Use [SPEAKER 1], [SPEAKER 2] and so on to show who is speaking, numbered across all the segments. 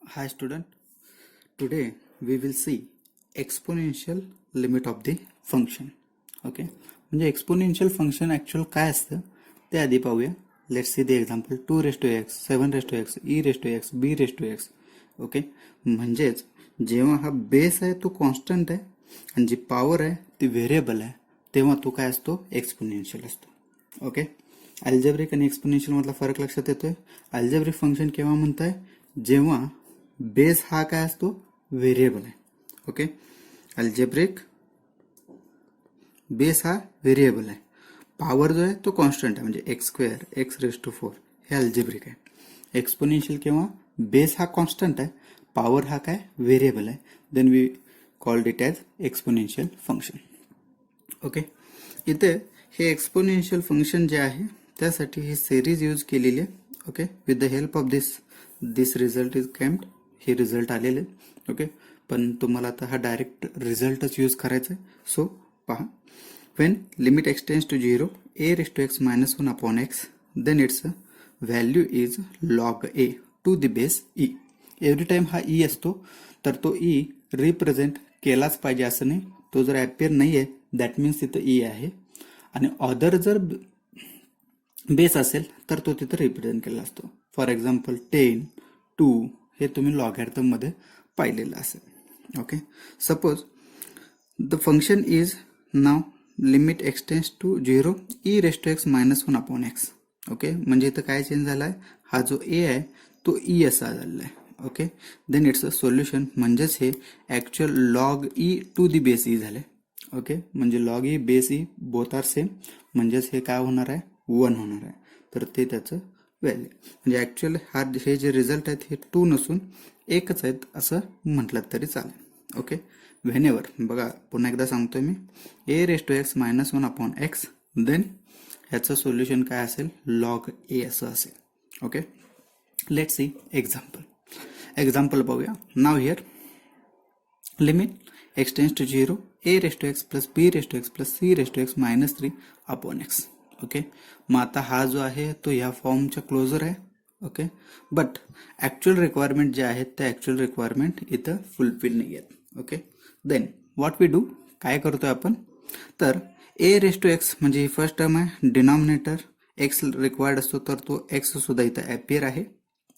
[SPEAKER 1] Hi student, today we will see exponential limit of the function. Okay, म्हणजे exponential function actual काय असतं ते आधी पाहूया. Let's see the example 2 raised to x, 7 raised to x, e raised to x, b raised to x. Okay, म्हणजेच जेव्हा हा base आहे तो कॉन्स्टंट आहे आणि जी पॉवर आहे ती व्हेरिएबल आहे तेव्हा तो काय असतो एक्सपोनेन्शियल असतो. ओके, अल्जेब्रिक आणि एक्सपोनेन्शियल मधला फरक लक्षात येतोय. अल्जेब्रिक फंक्शन केव्हा म्हणताय जेव्हा बेस हा काय असतो व्हेरिएबल आहे. ओके, अल्जेब्रिक बेस हा व्हेरिएबल आहे, पॉवर जो आहे तो कॉन्स्टंट आहे म्हणजे X square X raise to 4 हे अल्जेब्रिक आहे. एक्सपोनेन्शियल केव्हा बेस हा कॉन्स्टंट आहे, पॉवर हा काय व्हेरिएबल आहे, then we called it as exponential function. Okay, इथे हे एक्सपोनेन्शियल फंक्शन जे आहे त्यासाठी ही सिरीज यूज केलेली आहे. Okay, with the help of this result is came, हे रिझल्ट आलेले. ओके, पण तुम्हाला आता हा डायरेक्ट रिझल्टच यूज करायचा आहे. सो पहा, when limit extends to 0 a raised to x minus 1 upon x, then its value is log a to the base e. Every time हा e असतो तर तो e रिप्रेझेंट केलाच पाहिजे असं नाही. तो जर अपियर नाही आहे दॅट मीन्स तिथं e आहे, आणि अदर जर बेस असेल तर तो तिथं रिप्रेझेंट केला असतो. फॉर एक्झाम्पल 10, 2 हे तुम्ही लॉगॅरिथम मध्ये पाहिलेलं असेल. Okay, suppose the function is now limit x tends to 0 e raise to X minus 1 upon X. Okay, म्हणजे इथं काय चेंज झालाय, हा जो ए आहे तो ई असा झालेला आहे. Okay, then it's a solution, म्हणजेच हे actual log E to the base E झाले. ओके, म्हणजे log E base E both are same, म्हणजेच हे काय होणार आहे 1 होणार आहे. तर ते त्याचं व्हॅल्यू म्हणजे ऍक्च्युअल हे जे रिझल्ट आहेत हे 2 नसून एकच आहेत असं म्हटलं तरी चालेल. ओके, व्हेनेवर बघा पुन्हा एकदा सांगतोय मी, A raise to X minus 1 upon X, then ह्याचं सोल्युशन काय असेल लॉग ए असं असेल. ओके, लेट सी एक्झाम्पल पाहूया. Now here limit x tends to 0 A raise to x plus B raise to x plus C raise to X minus 3 upon X. Okay, मग आता हा जो आहे तो ह्या फॉर्मच्या क्लोजर आहे. ओके, बट ऍक्च्युअल रिक्वायरमेंट जे आहेत त्या ऍक्च्युअल रिक्वायरमेंट इथं फुलफिल नाही आहेत. Okay, then what we do, काय करतोय आपण, तर ए रेस टू एक्स म्हणजे ही फर्स्ट टर्म आहे, डिनॉमिनेटर एक्स रिक्वायर्ड असतो तर तो एक्स सुद्धा इथं अपियर आहे.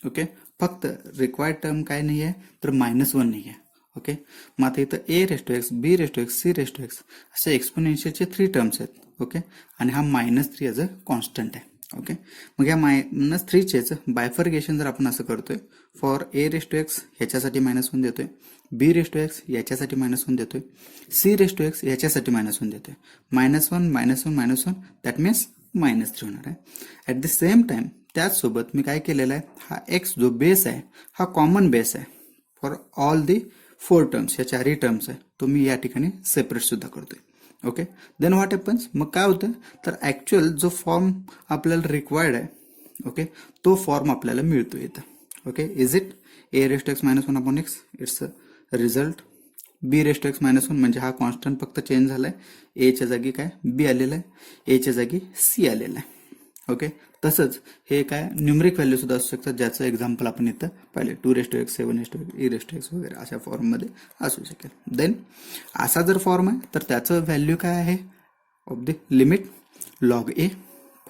[SPEAKER 1] ओके, फक्त रिक्वायर्ड टर्म काय नाही आहे तर -1 नाही आहे. ओके, मग आता इथं A raise to X B raise to X C raise to X असे एक्सपोनेन्शियलचे 3 टर्म्स आहेत. ओके, आणि हा -3 ॲज अ कॉन्स्टंट आहे. ओके, मग या -3चेच बायफर्गेशन जर आपण असं करतोय, for A raise to X ह्याच्यासाठी -1 देतोय, बी रेस टू एक्स याच्यासाठी -1 देतोय, सी रेस टू एक्स याच्यासाठी -1 देतोय, -1 -1 दॅट मीन्स -3 होणार आहे. ऍट द सेम टाइम त्याचसोबत मी काय केलेलं आहे, हा एक्स जो बेस आहे हा कॉमन बेस आहे फॉर ऑल दी 4 टर्म्स, या 4ही टर्म्स आहे तो मी या ठिकाणी सेपरेट सुद्धा करतोय. ओके, देन व्हॉट हॅपन्स, मग काय होतं तर ऍक्च्युअल जो फॉर्म आपल्याला रिक्वायर्ड आहे, ओके, तो फॉर्म आपल्याला मिळतो इथं. Okay, is it A raise to X -1 upon X, it's a result. B raise to X -1 म्हणजे हा कॉन्स्टंट फक्त चेंज झालाय, एच्या जागी काय बी आलेला आहे, एच्या जागी सी आलेला आहे. ओके, तसंच हे काय न्यूमरिक व्हॅल्यू सुद्धा असू शकतात, ज्याचं एक्झाम्पल आपण इथं पाहिले 2 raise to x 7 raise to X E raise to X वगैरे अशा फॉर्ममध्ये असू शकेल. देन असा जर फॉर्म आहे तर त्याचं व्हॅल्यू काय आहे of the limit log a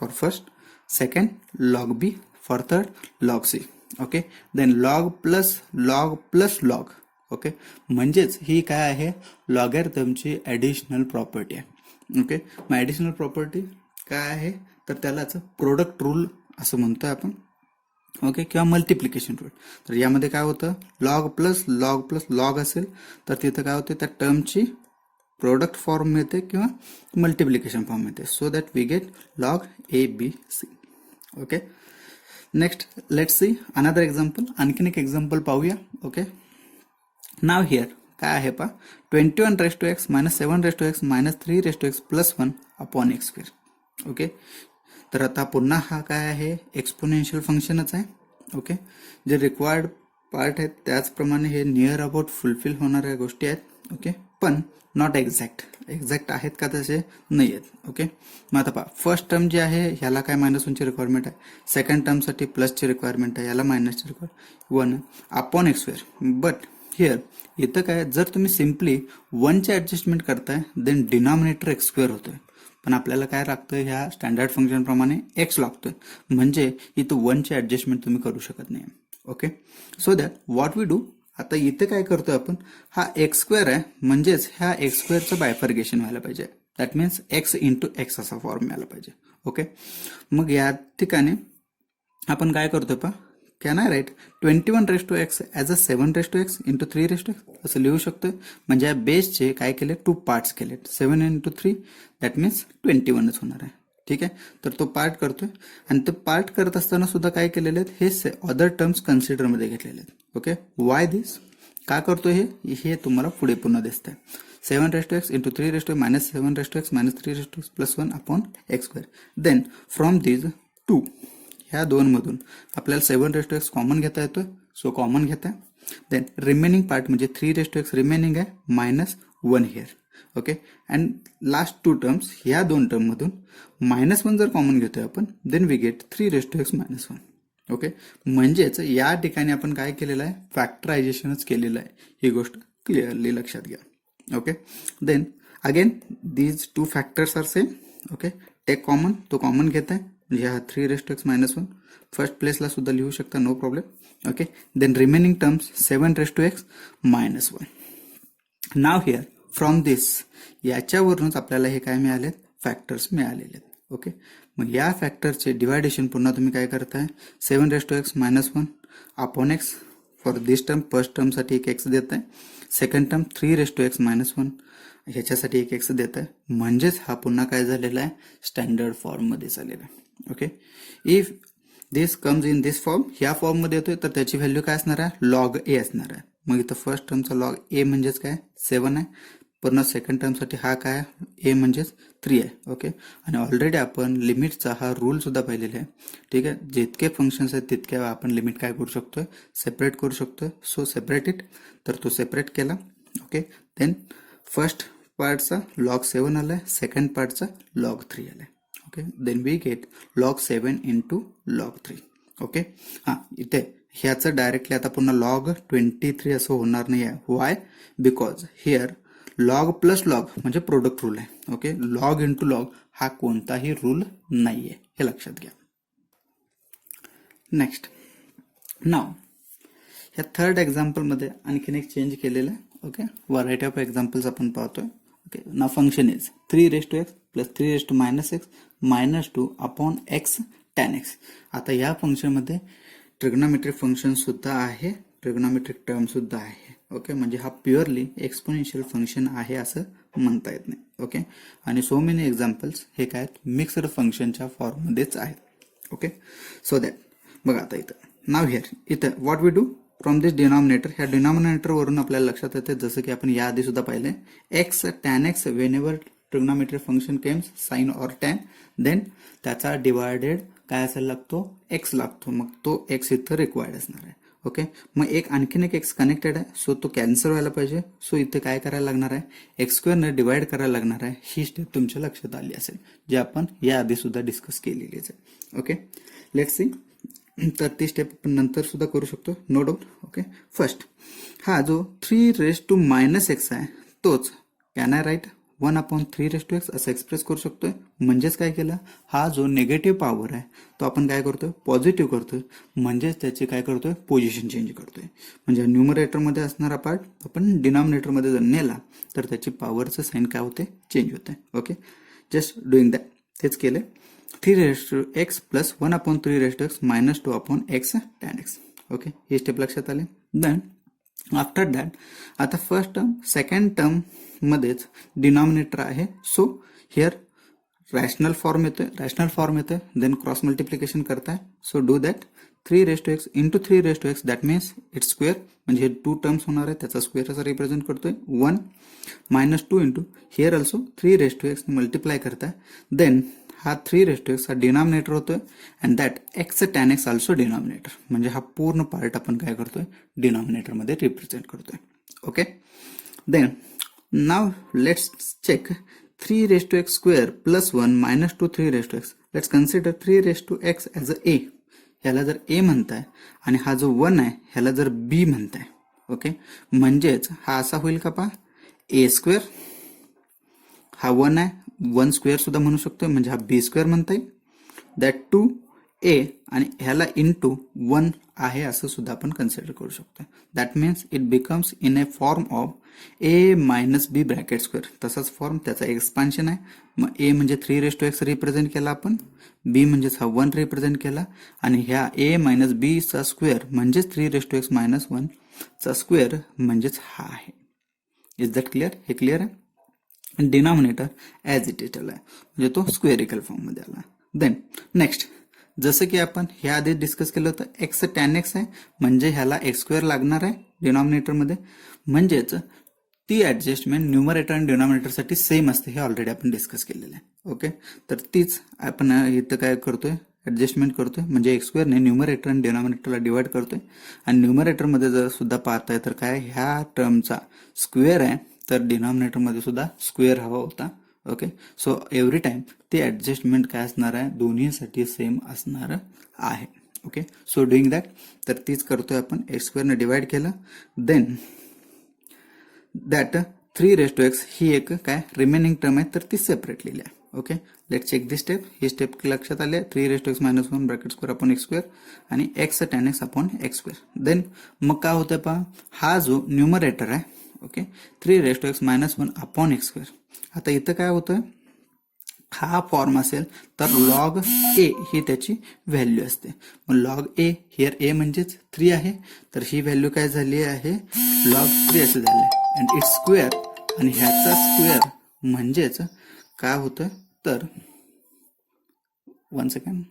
[SPEAKER 1] for first, second log b, for third log c. Okay, then log plus log plus log. Okay, म्हणजेच ही काय आहे लॉगॅरिथमची ऍडिशनल प्रॉपर्टी आहे. ओके, मग ऍडिशनल प्रॉपर्टी काय आहे तर त्यालाच प्रोडक्ट रूल असं म्हणतोय आपण. ओके, किंवा मल्टिप्लिकेशन रूल. तर यामध्ये काय होतं लॉग प्लस लॉग असेल तर तिथं काय होतं त्या टर्मची प्रोडक्ट फॉर्म मिळते किंवा मल्टिप्लिकेशन फॉर्म मिळते, so that we get log a b c. Okay, next let's see another example, आणखीन एक एक्झाम्पल पाहूया. ओके, नाव हिअर काय आहे पा 21 raise to x -7 raise to x -3 raise to x plus 1 upon x square. Okay, तर आता पुन्हा हा काय आहे एक्सपोनेन्शियल फंक्शनच आहे. ओके, जे रिक्वायर्ड पार्ट आहेत त्याचप्रमाणे हे नियर अबाउट फुलफिल होणाऱ्या गोष्टी आहेत. ओके, पण नॉट एक्झॅक्ट आहेत का तसे नाही आहेत. ओके, मग आता पहा फर्स्ट टर्म जी आहे ह्याला काय -1ची रिक्वायरमेंट आहे, सेकंड टर्मसाठी प्लसची रिक्वायरमेंट आहे, याला मायनसची requirement 1 upon x square. But here इथं काय, जर तुम्ही सिम्पली 1चे ऍडजस्टमेंट करताय देन डिनॉमिनेटर एक्स स्क्वेअर होतोय, पण आपल्याला काय लागतं, ह्या स्टँडर्ड फंक्शन प्रमाणे एक्स लागतोय, म्हणजे इथं 1चे ऍडजस्टमेंट तुम्ही करू शकत नाही. Okay, so that what we do, आता इथे काय करतोय आपण, हा एक्स स्क्वेअर आहे म्हणजेच ह्या एक्स स्क्वेअरचं बायफर्गेशन व्हायला पाहिजे, that means x into x असा फॉर्म मिळाला पाहिजे. ओके, मग या ठिकाणी आपण काय करतोय पहा, can I write 21 as a 7 into 3 असं लिहू शकतोय, म्हणजे या बेसचे काय केले, 2 पार्ट्स केलेत, 7 इंटू 3 दॅट मीन्स 21च होणार आहे. ठीक आहे, तर तो पार्ट करतोय, आणि तो पार्ट करत असताना सुद्धा काय केलेले आहेत, हे अदर टर्म्स कन्सिडरमध्ये घेतलेले आहेत. ओके, वाय दिस, का करतोय हे तुम्हाला पुढे पुन्हा दिसतंय. 7 into 3 minus 7 minus 3 plus 1 upon x square. Then from this 2 ह्या दोनमधून आपल्याला 7 कॉमन घेता येतोय, सो कॉमन घेताय. देन रिमेनिंग पार्ट म्हणजे 3 रिमेनिंग आहे -1 here. Okay, and last 2 terms, ह्या 2 टर्म मधून -1 जर कॉमन घेतोय आपण देन वी गेट 3 -1. ओके, म्हणजेच या ठिकाणी आपण काय केलेलं आहे, फॅक्टरायझेशनच केलेलं आहे, ही गोष्ट क्लिअरली लक्षात घ्या. Okay, then again these 2 factors are same. Okay, take common, तो कॉमन घेत आहे, म्हणजे हा 3 फर्स्ट प्लेसला सुद्धा लिहू शकता, no problem. Okay, then remaining terms 7 now here from this, याच्यावरूनच आपल्याला हे काय मिळाले, फॅक्टर्स मिळालेले आहेत. ओके, मग या फॅक्टरचे डिवायडेशन पुन्हा तुम्ही काय करताय, 7 upon x for this term, first टर्मसाठी एक एक्स देत आहे, सेकंड टर्म 3 ह्याच्यासाठी एक एक्स देत आहे, म्हणजेच हा पुन्हा काय झालेला आहे, स्टँडर्ड फॉर्म मध्ये झालेला आहे. Okay, if this comes in this form, ह्या फॉर्म मध्ये येतोय तर त्याची व्हॅल्यू काय असणार आहे, लॉग ए असणार आहे. मग इथं फर्स्ट टर्मचा लॉग ए म्हणजेच काय 7 आहे, पूर्ण सेकंड टर्मसाठी हा काय ए म्हणजेच 3 आहे. ओके, आणि ऑलरेडी आपण लिमिटचा हा रूल सुद्धा पाहिलेला आहे. ठीक आहे, जितके फंक्शन्स आहेत तितके आपण लिमिट काय करू शकतोय, सेपरेट करू शकतोय. सो सेपरेट इट, तर तो सेपरेट केला. ओके, देन फर्स्ट पार्टचा लॉग 7 आलाय, सेकंड पार्टचा लॉग 3 आलाय. Okay, then we get log 7 into log 3. Okay, हा इथे ह्याचं डायरेक्टली आता पुन्हा लॉग 23 असं होणार नाही आहे. Y, because here log plus log म्हणजे प्रोडक्ट रूल आहे. ओके, लॉग इंटू लॉग हा कोणताही रूल नाहीये, हे लक्षात घ्या. नेक्स्ट, नाव ह्या थर्ड एक्झाम्पल मध्ये आणखीन एक चेंज केलेलं आहे. ओके, व्हरायटी ऑफ एक्झाम्पल्स आपण पाहतोय. Okay, now function is 3 plus 3 -2 upon x tan x. आता या फंक्शन मध्ये ट्रिग्नोमेट्रिक फंक्शन सुद्धा आहे, ट्रिग्नोमेट्रिक टर्म सुद्धा आहे. ओके, म्हणजे हा प्युअरली एक्सपोनेन्शियल फंक्शन आहे असं म्हणता येत नाही. ओके, आणि सो मेनी एक्झाम्पल्स हे काय मिक्सड फंक्शनच्या फॉर्म मध्येच आहेत. ओके, सो दॅट बघा आता इथं नाव हिअर, इथं what we do from this denominator, ह्या डिनॉमिनेटर वरून आपल्याला लक्षात येते, जसं की आपण याआधी सुद्धा पाहिले, x tan x when trigonometric function comes sine और टॅन, देन त्याचा डिवायडेड काय असायला लागतो, एक्स लागतो, मग तो एक्स इथं रिक्वायर्ड असणार आहे. ओके, मग एक आणखीन एक एक्स कनेक्टेड आहे, सो तो कॅन्सल व्हायला पाहिजे. सो इथे काय करायला लागणार आहे, एक्स स्क्वेअरने डिवाइड करायला लागणार आहे. ही स्टेप तुमच्या लक्षात आली असेल, जे आपण याआधी सुद्धा डिस्कस केलेलीच आहे. ओके, लेट्स सी, तर ती स्टेप आपण नंतर सुद्धा करू शकतो, नो डाऊट. ओके, फर्स्ट हा जो 3 आहे तोच कॅन आय राईट 1/3 असं एक्सप्रेस करू शकतोय. म्हणजेच काय केलं, हा जो निगेटिव्ह पॉवर आहे तो आपण काय करतोय, पॉझिटिव्ह करतोय, म्हणजेच त्याची काय करतोय, पोझिशन चेंज करतोय. म्हणजे न्यूमरेटर मध्ये असणारा पार्ट आपण डिनॉमिनेटर मध्ये जर नेला तर त्याची पॉवरचं साईन काय होते, चेंज होते. ओके, जस्ट डुईंग दॅट, तेच केलंय. 3 प्लस 1/3 -2 एक्स tan x. ओके, ही स्टेप लक्षात आली. देन आफ्टर दॅट आता फर्स्ट टर्म सेकंड टर्म मध्येच डिनॉमिनेटर आहे, सो हिअर रॅशनल फॉर्म येतोय, देन क्रॉस मल्टिप्लिकेशन करताय, so do that. 3 into 3 that means it's square, म्हणजे 2 टर्म्स होणार आहे, त्याचा स्क्वेअर असा रिप्रेझेंट करतोय. 1 -2 इंटू हिअर ऑल्सो 3 मल्टिप्लाय करताय, देन हा 3 हा डिनॉमिनेटर होतोय, and that x tan x also denominator, म्हणजे हा पूर्ण पार्ट आपण काय करतोय, डिनॉमिनेटर मध्ये रिप्रेझेंट करतोय. Okay, then now let's check 3 raised to x square plus 1 minus 2 3 raised to x. Let's consider 3 raised to x as a A. ह्याला जर ए म्हणताय आणि हा जो 1 आहे ह्याला जर बी म्हणताय, ओके, म्हणजेच हा असा होईल का पहा, ए स्क्वेअर, हा 1 आहे 1 स्क्वेअर सुद्धा म्हणू शकतो, म्हणजे हा बी स्क्वेअर म्हणता येईल, दॅट 2 ए आणि ह्याला इंटू 1 आहे असं सुद्धा आपण कन्सिडर करू शकतो. That means it becomes in a form of a minus b bracket square. तसाच फॉर्म, त्याचा एक्सपान्शन आहे. मग ए म्हणजे 3 raised to x रिप्रेझेंट केला आपण, बी म्हणजेच हा 1 रिप्रेझेंट केला, आणि ह्या ए मायनस बी चा स्क्वेअर म्हणजेच 3 raised to x मायनस 1 चा स्क्वेअर म्हणजेच हा आहे. Is that clear? हे क्लिअर आहे. डिनॉमिनेटर ॲज इट इज आला, म्हणजे तो स्क्वेअरिकल फॉर्म मध्ये आला. देन नेक्स्ट, जसं की आपण ह्या आधी डिस्कस केलं होतं, एक्स टॅन एक्स आहे म्हणजे ह्याला एक्स स्क्वेअर लागणार आहे डिनॉमिनेटर मध्ये, म्हणजेच ती ऍडजस्टमेंट न्यूमरेटर आणि डिनॉमिनेटर साठी सेम असते. हे ऑलरेडी आपण डिस्कस केलेलं आहे. ओके, तर तीच आपण इथं काय करतोय, ऍडजस्टमेंट करतोय, म्हणजे एक्स स्क्वेअरने न्यूमरेटर आणि डिनॉमिनेटरला डिवाइड करतोय. आणि न्यूमरेटर मध्ये जर सुद्धा पाहताय तर काय, ह्या टर्मचा स्क्वेअर आहे, तर डिनॉमिनेटर मध्ये सुद्धा स्क्वेअर हवा होता. ओके, सो एव्हरी टाइम ते ऍडजस्टमेंट काय असणार आहे, दोन्हीसाठी सेम असणार आहे. ओके, सो डुईंग दॅट, तर तीच करतोय आपण. एक्स स्क्वेअरने डिवाइड केलं, then that 3 raised to x ही एक काय रिमेनिंग टर्म आहे, तर ती सेपरेट लिहिली आहे. Okay, let check this step. ही स्टेप लक्षात आली आहे. 3 raised to x minus 1 bracket square upon x square आणि X tan X upon x square. Then मग काय होतं पहा, हा जो न्यूमरेटर आहे, okay, 3 raised to x minus 1 upon x square. आता इथं काय होतं, हा फॉर्म असेल तर लॉग ए ही त्याची व्हॅल्यू असते. मग लॉग ए, हिअर ए म्हणजेच 3 आहे, तर ही व्हॅल्यू काय झाली आहे, लॉग 3 असे झाले. अँड इट्स स्क्वेअर, आणि ह्याचा स्क्वेअर म्हणजेच काय होतं, तर 1 सेकंड,